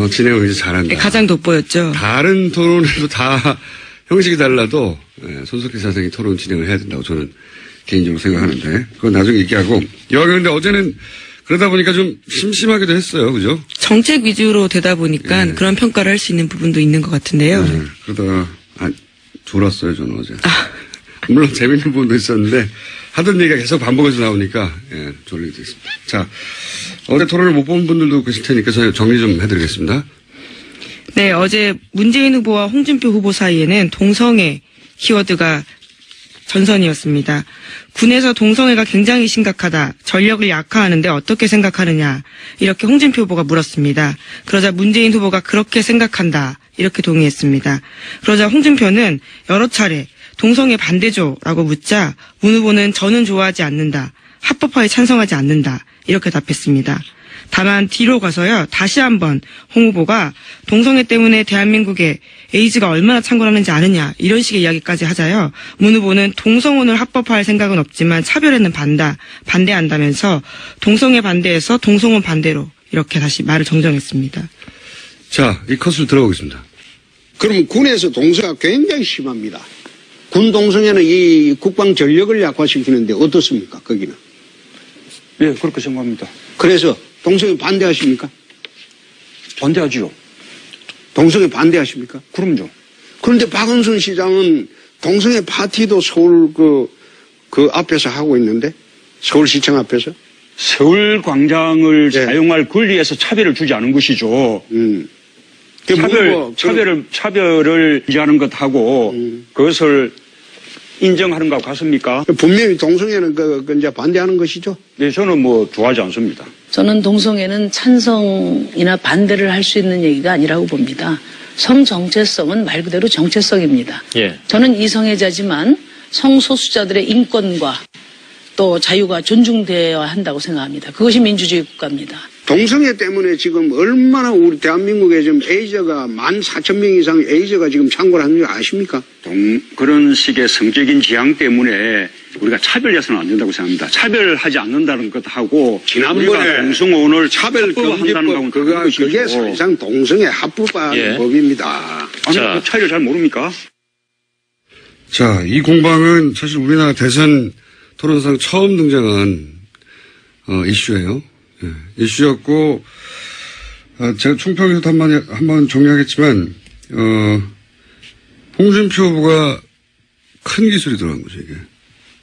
진행을 굉장히 잘한다. 네, 가장 돋보였죠. 다른 토론에도 다 형식이 달라도 손석희 사장이 토론 진행을 해야 된다고 저는 개인적으로 생각하는데 그건 나중에 얘기하고. 그런데 어제는 그러다 보니까 좀 심심하기도 했어요. 그죠? 정책 위주로 되다 보니까 그런 평가를 할 수 있는 부분도 있는 것 같은데요. 그러다가 졸았어요. 저는 어제. 물론 재밌는 부분도 있었는데 하던 얘기가 계속 반복해서 나오니까 졸리게 됐습니다. 자, 어제 토론을 못 본 분들도 계실 테니까 저희 정리 좀 해드리겠습니다. 네, 어제 문재인 후보와 홍준표 후보 사이에는 동성애 키워드가 전선이었습니다. 군에서 동성애가 굉장히 심각하다. 전력을 약화하는데 어떻게 생각하느냐. 이렇게 홍준표 후보가 물었습니다. 그러자 문재인 후보가 그렇게 생각한다. 이렇게 동의했습니다. 그러자 홍준표는 여러 차례 동성애 반대죠라고 묻자 문 후보는 저는 좋아하지 않는다. 합법화에 찬성하지 않는다. 이렇게 답했습니다. 다만 뒤로 가서요. 다시 한번 홍 후보가 동성애 때문에 대한민국에 에이즈가 얼마나 창궐하는지 아느냐 이런 식의 이야기까지 하자요. 문 후보는 동성혼을 합법화할 생각은 없지만 차별에는 반대한다면서 동성애 반대에서 동성혼 반대로 이렇게 다시 말을 정정했습니다. 자, 이 컷을 들어보겠습니다. 그럼 군에서 동성애가 굉장히 심합니다. 군 동성애는 이 국방 전력을 약화시키는데 어떻습니까? 거기는. 예, 그렇게 생각합니다. 그래서 동성애 반대하십니까? 반대하지요. 동성애 반대하십니까? 그럼요. 그런데 박원순 시장은 동성애 파티도 서울 그 앞에서 하고 있는데 서울시청 앞에서 서울 광장을 사용할 권리에서 차별을 주지 않은 것이죠. 차별을 인지하는 것하고 그것을 인정하는 것 같습니까? 분명히 동성애는 이제 반대하는 것이죠. 네, 저는 좋아하지 않습니다. 저는 동성애는 찬성이나 반대를 할 수 있는 얘기가 아니라고 봅니다. 성 정체성은 말 그대로 정체성입니다. 예. 저는 이성애자지만 성소수자들의 인권과 또 자유가 존중되어야 한다고 생각합니다. 그것이 민주주의 국가입니다. 동성애 때문에 지금 얼마나 우리 대한민국에 지금 에이저가 14,000명 이상 에이저가 지금 창궐 하는 줄 아십니까? 그런 식의 성적인 지향 때문에 우리가 차별해서는 안 된다고 생각합니다. 차별하지 않는다는 것하고 지난번에 동성혼을 차별금지법 그게 사실상 동성애 합법화하는 법입니다. 아니, 그 차이를 잘 모릅니까? 자, 이 공방은 사실 우리나라 대선 토론상 처음 등장한 이슈예요. 이슈였고 제가 총평에서도 한번 정리하겠지만 홍준표 후보가 큰 기술이 들어간 거죠. 이게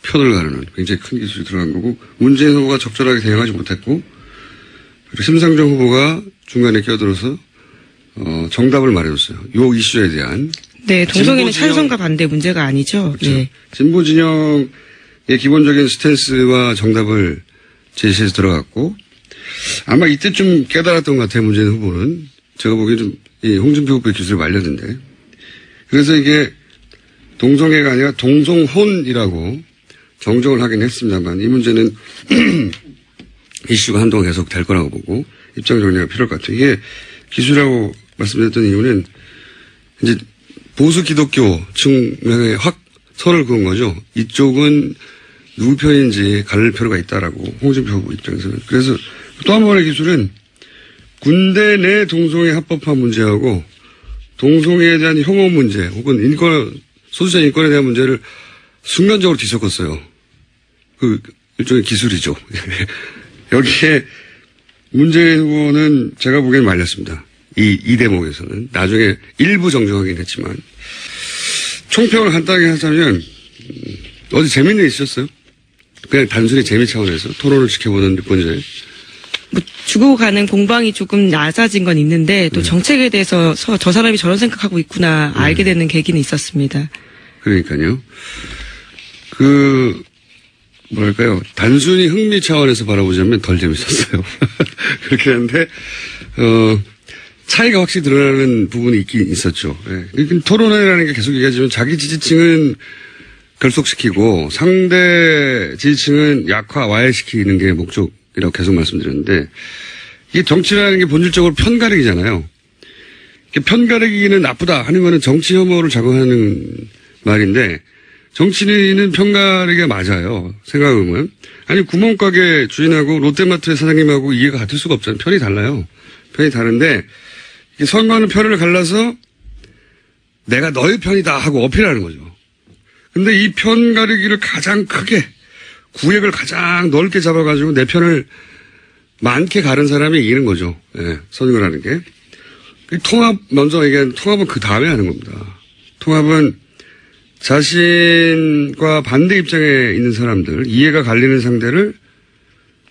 편을 가르는 굉장히 큰 기술이 들어간 거고 문재인 후보가 적절하게 대응하지 못했고 그리고 심상정 후보가 중간에 끼어들어서 정답을 말해줬어요. 이 이슈에 대한. 네, 동성애는 찬성과 반대 문제가 아니죠. 그렇죠. 네. 진보 진영의 기본적인 스탠스와 정답을 제시해서 들어갔고 아마 이때 좀 깨달았던 것 같아요. 문재인 후보는. 제가 보기엔 좀 이 홍준표 후보의 기술이 말렸는데 그래서 이게 동성애가 아니라 동성혼이라고 정정을 하긴 했습니다만 이 문제는 이슈가 한동안 계속 될 거라고 보고 입장 정리가 필요할 것 같아요. 이게 기술이라고 말씀드렸던 이유는 이제 보수 기독교 층에 확 선을 그은 거죠. 이쪽은 누구 편인지 가릴 필요가 있다라고 홍준표 후보 입장에서는. 그래서 또 한 번의 기술은 군대 내 동성애 합법화 문제하고 동성애에 대한 혐오 문제 혹은 소수자 인권에 대한 문제를 순간적으로 뒤섞었어요. 그 일종의 기술이죠. 여기에 문재인 후보는 제가 보기엔 말렸습니다. 이 대목에서는. 나중에 일부 정정하긴 했지만. 총평을 간단하게 하자면 어제 재밌는 일 있었어요? 그냥 단순히 재미 차원에서 토론을 지켜보는 유권자에. 주고 가는 공방이 조금 낮아진 건 있는데 또 정책에 대해서 저 사람이 저런 생각하고 있구나 알게 되는 계기는 있었습니다. 그러니까요. 뭐랄까요. 단순히 흥미 차원에서 바라보자면 덜 재밌었어요. 그렇게 했는데, 차이가 확실히 드러나는 부분이 있긴 있었죠. 예. 토론회라는 게 계속 얘기하지만 자기 지지층은 결속시키고 상대 지지층은 와해시키는 게 목적이라고 계속 말씀드렸는데 이게 정치라는 게 본질적으로 편가르기잖아요. 편가르기는 나쁘다 하는 거는 정치 혐오를 작용하는 말인데 정치인은 편가르기가 맞아요. 생각해보면. 아니 구멍가게 주인하고 롯데마트의 사장님하고 이해가 같을 수가 없잖아요. 편이 달라요. 편이 다른데 선거하는 편을 갈라서 내가 너의 편이다 하고 어필하는 거죠. 근데 이 편 가르기를 가장 크게 구획을 가장 넓게 잡아가지고 내 편을 많게 가른 사람이 이기는 거죠. 예, 선거라는 게. 통합, 먼저 얘기한 통합은 그 다음에 하는 겁니다. 통합은 자신과 반대 입장에 있는 사람들, 이해가 갈리는 상대를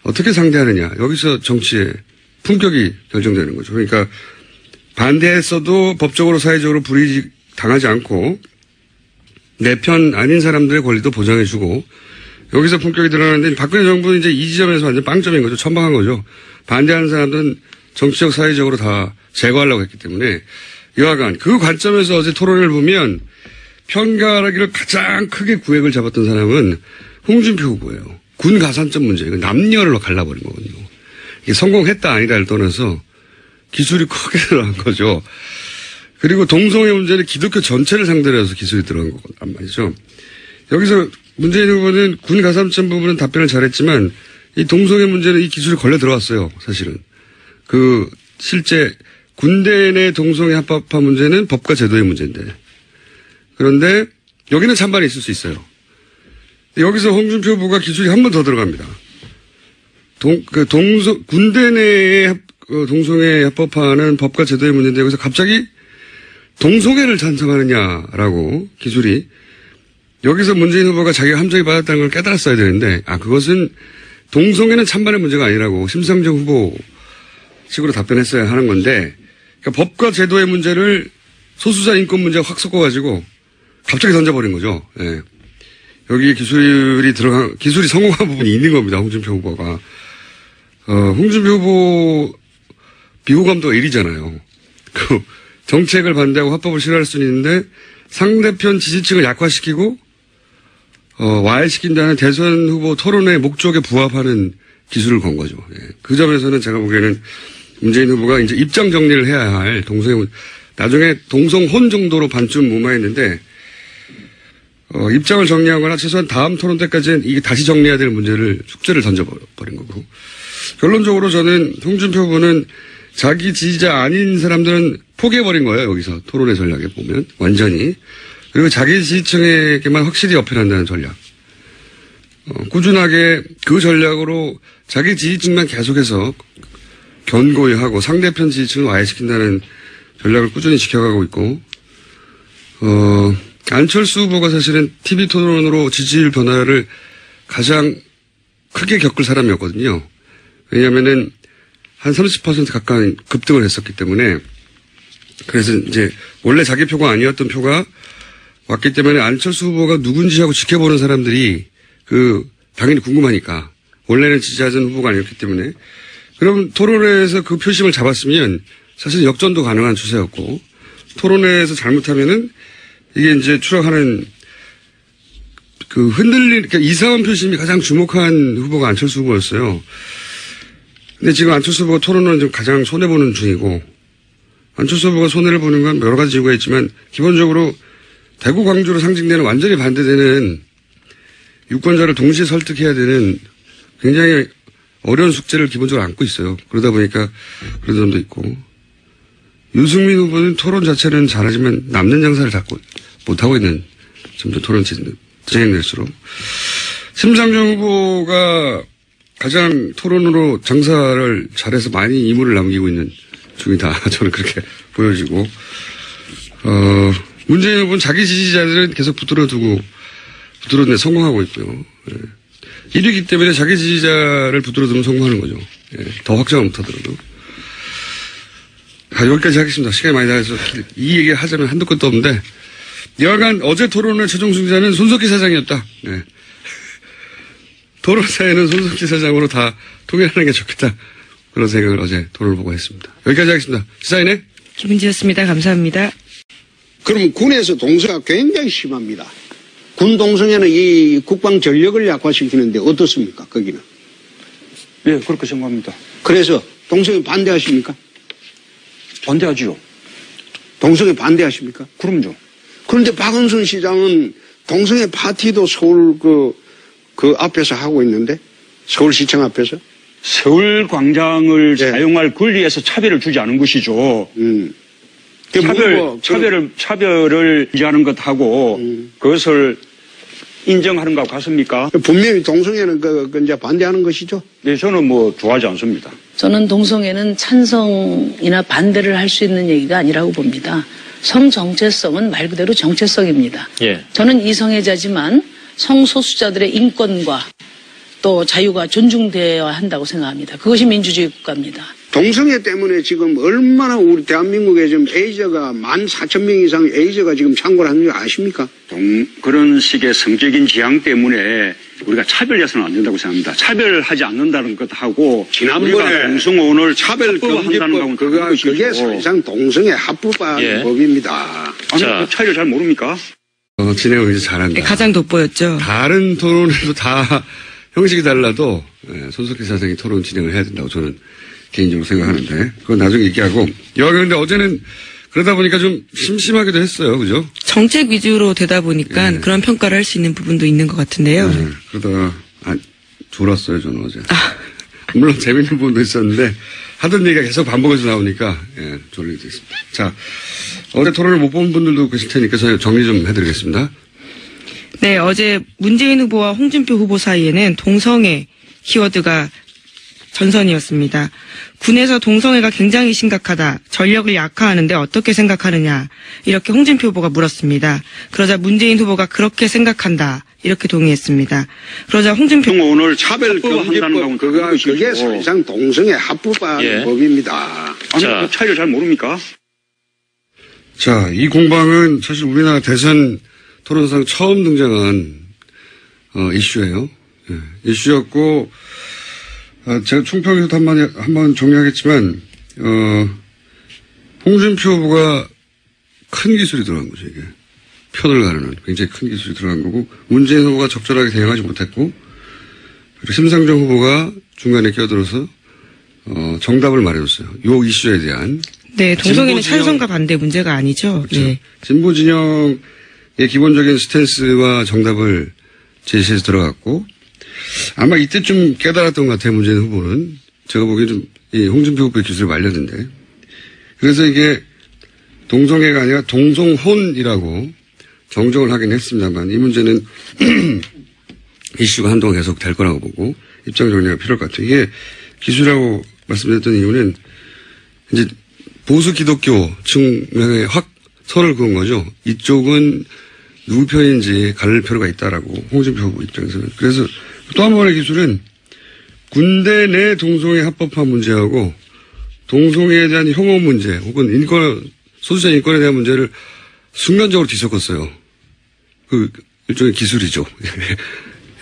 어떻게 상대하느냐. 여기서 정치의 품격이 결정되는 거죠. 그러니까 반대했어도 법적으로 사회적으로 불이익 당하지 않고 내 편 아닌 사람들의 권리도 보장해주고 여기서 품격이 드러나는데 박근혜 정부는 이제 이 지점에서 완전 빵점인 거죠. 천방한 거죠. 반대하는 사람들은 정치적 사회적으로 다 제거하려고 했기 때문에 여하간 그 관점에서 어제 토론을 보면 편가르기를 가장 크게 구획을 잡았던 사람은 홍준표 후보예요. 군 가산점 문제, 이거 남녀를 갈라버린 거거든요. 이게 성공했다 아니다를 떠나서 기술이 크게 들어간 거죠. 그리고 동성애 문제는 기독교 전체를 상대로 해서 기술이 들어간 거란 말이죠. 여기서 문재인 후보는 군 가산점 부분은 답변을 잘했지만 이 동성애 문제는 이 기술이 걸려 들어왔어요. 사실은. 실제 군대 내 동성애 합법화 문제는 법과 제도의 문제인데. 그런데 여기는 찬반이 있을 수 있어요. 여기서 홍준표 후보가 기술이 한 번 더 들어갑니다. 군대 내의 동성애 합법화는 법과 제도의 문제인데 여기서 갑자기 동성애를 찬성하느냐라고 기술이 여기서 문재인 후보가 자기가 함정이 받았다는 걸 깨달았어야 되는데 그것은 동성애는 찬반의 문제가 아니라고 심상정 후보 식으로 답변했어야 하는 건데 그러니까 법과 제도의 문제를 소수자 인권 문제와 확 섞어가지고 갑자기 던져버린 거죠. 예. 여기 기술이 성공한 부분이 있는 겁니다. 홍준표 후보가. 홍준표 후보 비호감도가 1위잖아요. 정책을 반대하고 합법을 싫어할 수는 있는데 상대편 지지층을 약화시키고 와해시킨다는 대선 후보 토론의 목적에 부합하는 기술을 건 거죠. 예. 그 점에서는 제가 보기에는 문재인 후보가 이제 입장 정리를 해야 할 나중에 동성혼 정도로 반쯤 무마했는데 입장을 정리하거나 최소한 다음 토론 때까지는 이게 다시 정리해야 될 숙제를 던져버린 거고 결론적으로 저는 홍준표 후보는 자기 지지자 아닌 사람들은 포기해버린 거예요. 여기서 토론의 전략에 보면 완전히. 그리고 자기 지지층에게만 확실히 어필한다는 전략. 꾸준하게 그 전략으로 자기 지지층만 계속해서 견고히 하고 상대편 지지층을 와해시킨다는 전략을 꾸준히 지켜가고 있고 안철수 후보가 사실은 TV 토론으로 지지율 변화를 가장 크게 겪을 사람이었거든요. 왜냐하면은 한 30% 가까이 급등을 했었기 때문에 그래서 이제 원래 자기 표가 아니었던 표가 왔기 때문에 안철수 후보가 누군지 하고 지켜보는 사람들이 당연히 궁금하니까 원래는 지지하던 후보가 아니었기 때문에 그럼 토론회에서 그 표심을 잡았으면 사실 역전도 가능한 추세였고 토론회에서 잘못하면은 이게 이제 추락하는 그러니까 이상한 표심이 가장 주목한 후보가 안철수 후보였어요. 근데 지금 안철수 후보가 토론은 좀 가장 손해보는 중이고 안철수 후보가 손해를 보는 건 여러 가지 이유가 있지만 기본적으로 대구 광주로 상징되는 완전히 반대되는 유권자를 동시에 설득해야 되는 굉장히 어려운 숙제를 기본적으로 안고 있어요. 그러다 보니까 그런 점도 있고 유승민 후보는 토론 자체는 잘하지만 남는 장사를 자꾸 못하고 있는 점도 토론 진행될수록 심상정 후보가 가장 토론으로 장사를 잘해서 많이 이물을 남기고 있는 중이다. 저는 그렇게 보여지고 문재인 후보는 자기 지지자들은 계속 붙들어내 성공하고 있고요. 예. 1위기 때문에 자기 지지자를 붙들어두면 성공하는 거죠. 예. 더 확장을 못하더라도. 여기까지 하겠습니다. 시간이 많이 나가서 이 얘기 하자면 한두 끝도 없는데 여하간 어제 토론의 최종 승자는 손석희 사장이었다. 네. 토론사에는 손석희 사장으로 다 통일하는 게 좋겠다. 그런 생각을 어제 토론을 보고 했습니다. 여기까지 하겠습니다. 시사인의 김은지였습니다. 감사합니다. 그럼 군에서 동성애가 굉장히 심합니다. 군 동성애는 이 국방 전력을 약화시키는데 어떻습니까? 거기는. 예, 그렇게 생각합니다. 그래서 동성애 반대하십니까? 반대하지요. 동성애 반대하십니까? 그럼요. 그런데 박은순 시장은 동성애 파티도 서울 그 앞에서 하고 있는데 서울시청 앞에서 서울 광장을 네. 사용할 권리에서 차별을 주지 않은 것이죠. 차별을 인지하는 것하고 그것을 인정하는 것 같습니까? 분명히 동성애는 그 이제 반대하는 것이죠. 네, 저는 뭐 좋아하지 않습니다. 저는 동성애는 찬성이나 반대를 할 수 있는 얘기가 아니라고 봅니다. 성 정체성은 말 그대로 정체성입니다. 예. 저는 이성애자지만 성소수자들의 인권과 또 자유가 존중되어야 한다고 생각합니다. 그것이 민주주의 국가입니다. 동성애 때문에 지금 얼마나 우리 대한민국에 지금 에이저가 14,000명 이상 에이저가 지금 창궐 하는 줄 아십니까? 그런 식의 성적인 지향 때문에 우리가 차별해서는 안 된다고 생각합니다. 차별하지 않는다는 것하고 지난번에 동성혼을 차별금지법 그게 사실상 동성애 합법화한 예. 법입니다. 아니, 자. 그 차이를 잘 모릅니까? 진행을 이제 잘한다. 네, 가장 돋보였죠. 다른 토론에도 다 형식이 달라도 손석희 사장이 토론 진행을 해야 된다고 저는 개인적으로 생각하는데 그건 나중에 얘기하고 그런데 어제는 그러다 보니까 좀 심심하기도 했어요. 그죠? 정책 위주로 되다 보니까 네. 그런 평가를 할 수 있는 부분도 있는 것 같은데요. 그러다가 졸았어요. 저는 어제. 물론 재밌는 부분도 있었는데 하던 얘기가 계속 반복해서 나오니까 졸리게 됐습니다. 자, 어제 토론을 못 본 분들도 계실 테니까 저희 정리 좀 해드리겠습니다. 네, 어제 문재인 후보와 홍준표 후보 사이에는 동성애 키워드가 전선이었습니다. 군에서 동성애가 굉장히 심각하다. 전력을 약화하는데 어떻게 생각하느냐. 이렇게 홍준표 후보가 물었습니다. 그러자 문재인 후보가 그렇게 생각한다. 이렇게 동의했습니다. 그러자 홍준표 오늘 차별금지법 그게 사실상 동성애 합법화한 예. 법입니다. 아니, 자. 그 차이를 잘 모릅니까? 자, 이 공방은 사실 우리나라 대선 토론상 처음 등장한 이슈예요. 이슈였고 제가 총평에서도 한번 정리하겠지만 홍준표 후보가 큰 기술이 들어간 거죠. 이게 편을 가르는 굉장히 큰 기술이 들어간 거고 문재인 후보가 적절하게 대응하지 못했고 그리고 심상정 후보가 중간에 끼어들어서 정답을 말해줬어요. 이 이슈에 대한. 네, 동성애는 진보 진영- 찬성과 반대 문제가 아니죠. 그렇죠. 예. 진보 진영의 기본적인 스탠스와 정답을 제시해서 들어갔고 아마 이때 좀 깨달았던 것 같아요. 문재인 후보는. 제가 보기엔 좀 이 홍준표 후보의 기술이 말렸는데 그래서 이게 동성애가 아니라 동성혼이라고 정정을 하긴 했습니다만 이 문제는 이슈가 한동안 계속 될 거라고 보고 입장 정리가 필요할 것 같아요. 이게 기술이라고 말씀드렸던 이유는 이제 보수 기독교 층에 확 선을 그은 거죠. 이쪽은 누구 편인지 가릴 필요가 있다라고 홍준표 후보 입장에서는. 그래서 또 한 번의 기술은 군대 내 동성애 합법화 문제하고 동성애에 대한 혐오 문제 혹은 소수자 인권에 대한 문제를 순간적으로 뒤섞었어요. 그 일종의 기술이죠.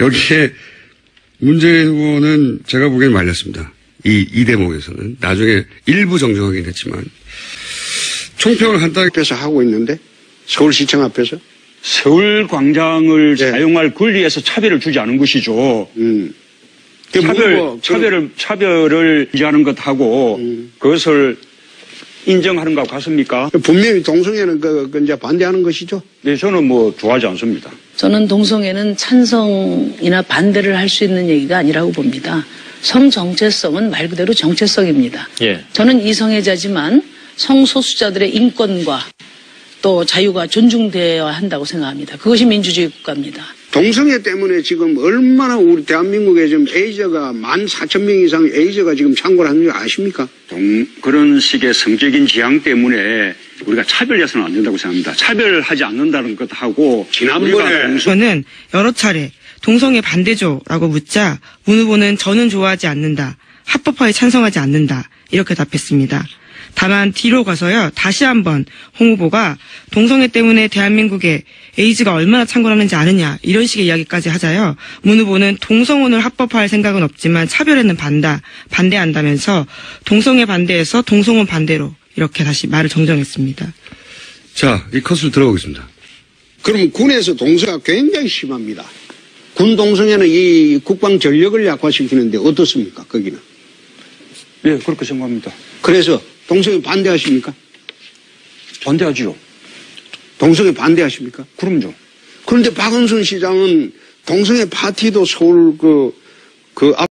여기에 문재인 후보는 제가 보기엔 말렸습니다. 이 대목에서는. 나중에 일부 정정하긴 했지만 총평을 간단히 앞에서 하고 있는데 서울시청 앞에서 서울 광장을 네. 사용할 권리에서 차별을 주지 않은 것이죠. 차별을 인지하는 것하고 그것을 인정하는 것 같습니까? 분명히 동성애는 그 이제 반대하는 것이죠. 네, 저는 뭐 좋아하지 않습니다. 저는 동성애는 찬성이나 반대를 할 수 있는 얘기가 아니라고 봅니다. 성 정체성은 말 그대로 정체성입니다. 예. 저는 이성애자지만 성소수자들의 인권과 또 자유가 존중되어야 한다고 생각합니다. 그것이 민주주의 국가입니다. 동성애 때문에 지금 얼마나 우리 대한민국에 지금 에이저가 14,000명 이상 에이저가 지금 창궐 하는 줄 아십니까? 그런 식의 성적인 지향 때문에 우리가 차별해서는 안 된다고 생각합니다. 차별하지 않는다는 것하고 지난번에 저는 여러 차례 동성애 반대죠라고 묻자 문 후보는 저는 좋아하지 않는다. 합법화에 찬성하지 않는다. 이렇게 답했습니다. 다만 뒤로 가서요. 다시 한번 홍 후보가 동성애 때문에 대한민국에 에이즈가 얼마나 창궐하는지 아느냐 이런 식의 이야기까지 하자요. 문 후보는 동성혼을 합법화할 생각은 없지만 차별에는 반대한다면서 동성애 반대에서 동성혼 반대로 이렇게 다시 말을 정정했습니다. 자, 이 컷을 들어보겠습니다. 그럼 군에서 동성애가 굉장히 심합니다. 군 동성애는 이 국방 전력을 약화시키는데 어떻습니까? 거기는. 네, 그렇게 생각합니다. 그래서 동성애 반대하십니까? 반대하지요. 동성애 반대하십니까? 그럼요. 그런데 박원순 시장은 동성애 파티도 서울 앞